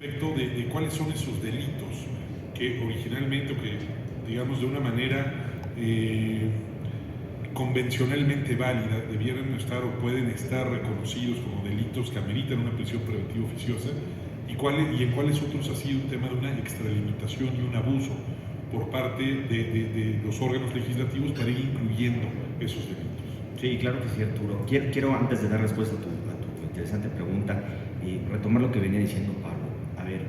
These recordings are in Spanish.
De cuáles son esos delitos que originalmente, o que digamos de una manera convencionalmente válida, debieran estar o pueden estar reconocidos como delitos que ameritan una prisión preventiva oficiosa, y en cuáles otros ha sido un tema de una extralimitación y un abuso por parte de los órganos legislativos para ir incluyendo esos delitos. Sí, claro que sí, Arturo. Quiero antes de dar respuesta a tu interesante pregunta, retomar lo que venía diciendo Pablo. A ver,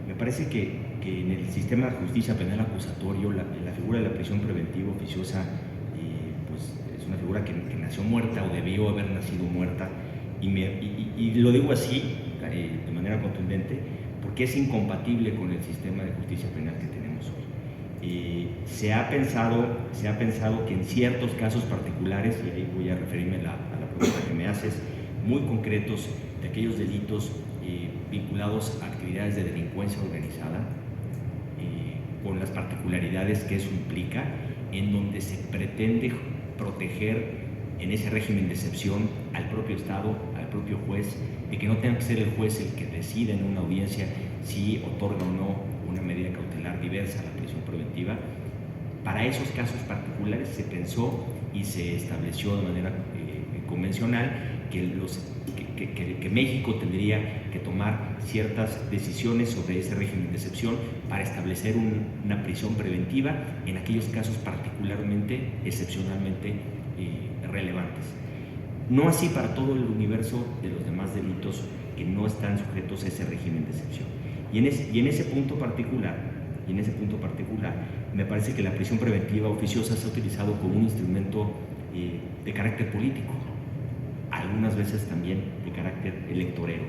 me parece que en el sistema de justicia penal acusatorio la figura de la prisión preventiva oficiosa pues es una figura que nació muerta o debió haber nacido muerta, y lo digo así de manera contundente porque es incompatible con el sistema de justicia penal que tenemos hoy. Se ha pensado que en ciertos casos particulares, y ahí voy a referirme a la pregunta que me haces, muy concretos de aquellos delitos vinculados a actividades de delincuencia organizada, con las particularidades que eso implica, en donde se pretende proteger en ese régimen de excepción al propio Estado, al propio juez, de que no tenga que ser el juez el que decida en una audiencia si otorga o no una medida cautelar diversa a la prisión preventiva. Para esos casos particulares se pensó y se estableció de manera convencional que México tendría que tomar ciertas decisiones sobre ese régimen de excepción para establecer una prisión preventiva en aquellos casos particularmente, excepcionalmente relevantes. No así para todo el universo de los demás delitos que no están sujetos a ese régimen de excepción. Y en ese punto particular, me parece que la prisión preventiva oficiosa se ha utilizado como un instrumento de carácter político, algunas veces también de carácter electorero,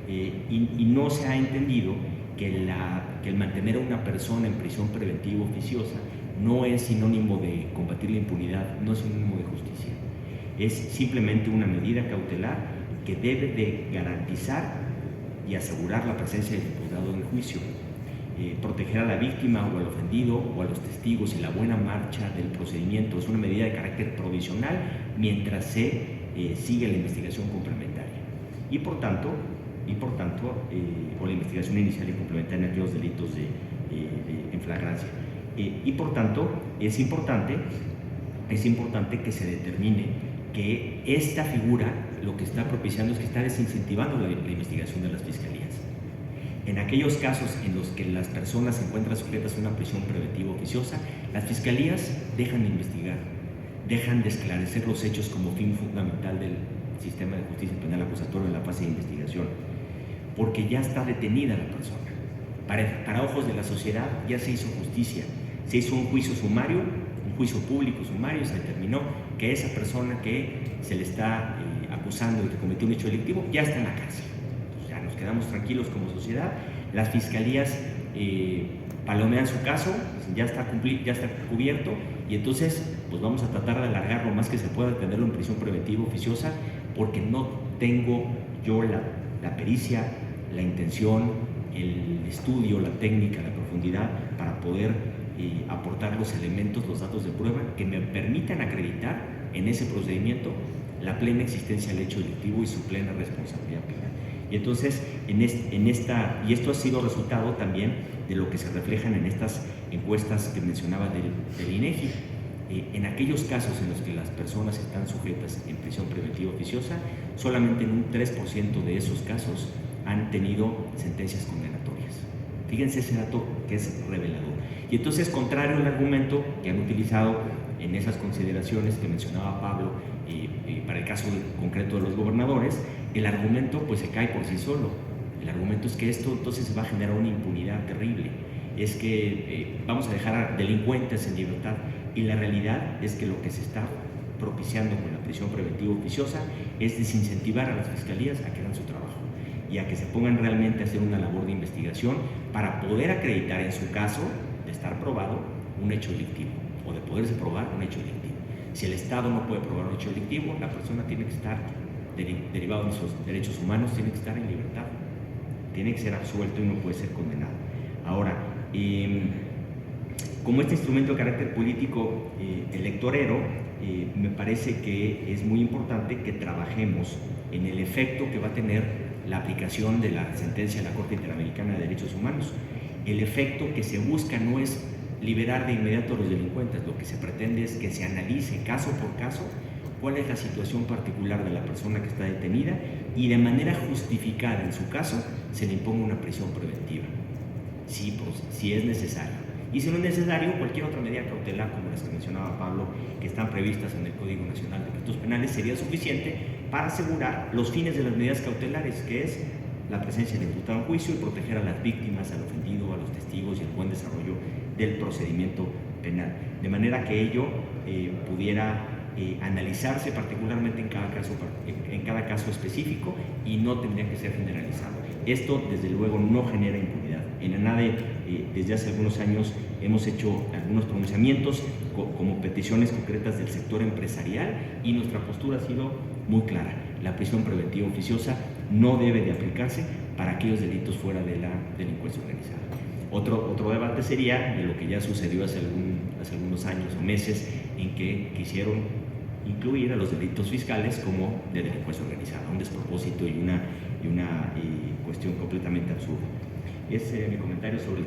y no se ha entendido que el mantener a una persona en prisión preventiva oficiosa no es sinónimo de combatir la impunidad, no es sinónimo de justicia. Es simplemente una medida cautelar que debe de garantizar y asegurar la presencia del imputado en el juicio, proteger a la víctima o al ofendido o a los testigos y la buena marcha del procedimiento. Es una medida de carácter provisional mientras se sigue la investigación complementaria. Y por tanto, o la investigación inicial y complementaria en aquellos delitos en flagrancia. Y por tanto, es importante que se determine que esta figura lo que está propiciando es que está desincentivando la investigación de las fiscalías. En aquellos casos en los que las personas se encuentran sujetas a una prisión preventiva oficiosa, las fiscalías dejan de investigar, dejan de esclarecer los hechos como fin fundamental del sistema de justicia penal acusatorio en la fase de investigación, porque ya está detenida la persona. Para ojos de la sociedad ya se hizo justicia, se hizo un juicio sumario, un juicio público sumario, y se determinó que esa persona que se le está acusando de que cometió un hecho delictivo ya está en la cárcel. Entonces ya nos quedamos tranquilos como sociedad. Las fiscalías palomean su caso, ya está cubierto, y entonces pues vamos a tratar de alargar lo más que se pueda, tenerlo en prisión preventiva oficiosa, porque no tengo yo la pericia, la intención, el estudio, la técnica, la profundidad para poder aportar los elementos, los datos de prueba que me permitan acreditar en ese procedimiento la plena existencia del hecho delictivo y su plena responsabilidad penal. Y entonces, y esto ha sido resultado también de lo que se reflejan en estas encuestas que mencionaba del INEGI. En aquellos casos en los que las personas están sujetas en prisión preventiva oficiosa, solamente en un 3% de esos casos han tenido sentencias condenatorias. Fíjense ese dato que es revelador. Y entonces, contrario al argumento que han utilizado en esas consideraciones que mencionaba Pablo para el caso concreto de los gobernadores, el argumento pues se cae por sí solo. El argumento es que esto entonces se va a generar una impunidad terrible, es que vamos a dejar a delincuentes en libertad, y la realidad es que lo que se está propiciando con la prisión preventiva oficiosa es desincentivar a las fiscalías a que hagan su trabajo y a que se pongan realmente a hacer una labor de investigación para poder acreditar en su caso de estar probado un hecho delictivo o de poderse probar un hecho delictivo. Si el Estado no puede probar un hecho delictivo, la persona tiene que estar derivado de sus derechos humanos, tiene que estar en libertad, tiene que ser absuelto y no puede ser condenado. Ahora, como este instrumento de carácter político electorero, me parece que es muy importante que trabajemos en el efecto que va a tener la aplicación de la sentencia de la Corte Interamericana de Derechos Humanos. El efecto que se busca no es liberar de inmediato a los delincuentes, lo que se pretende es que se analice caso por caso cuál es la situación particular de la persona que está detenida y de manera justificada en su caso se le imponga una prisión preventiva, si es necesario. Y si no es necesario, cualquier otra medida cautelar, como las que mencionaba Pablo, que están previstas en el Código Nacional de Delitos Penales, sería suficiente para asegurar los fines de las medidas cautelares, que es la presencia del imputado en juicio y proteger a las víctimas, al ofendido, a los testigos y el buen desarrollo del procedimiento penal. De manera que ello pudiera analizarse particularmente en cada caso específico y no tendría que ser generalizado. Esto, desde luego, no genera impunidad. En ANADE, desde hace algunos años, hemos hecho algunos pronunciamientos como peticiones concretas del sector empresarial y nuestra postura ha sido muy clara. La prisión preventiva oficiosa no debe de aplicarse para aquellos delitos fuera de la delincuencia organizada. Otro debate sería de lo que ya sucedió hace algunos años o meses en que quisieron incluir a los delitos fiscales como de delincuencia organizada, un despropósito y una cuestión completamente absurda. Ese es mi comentario sobre el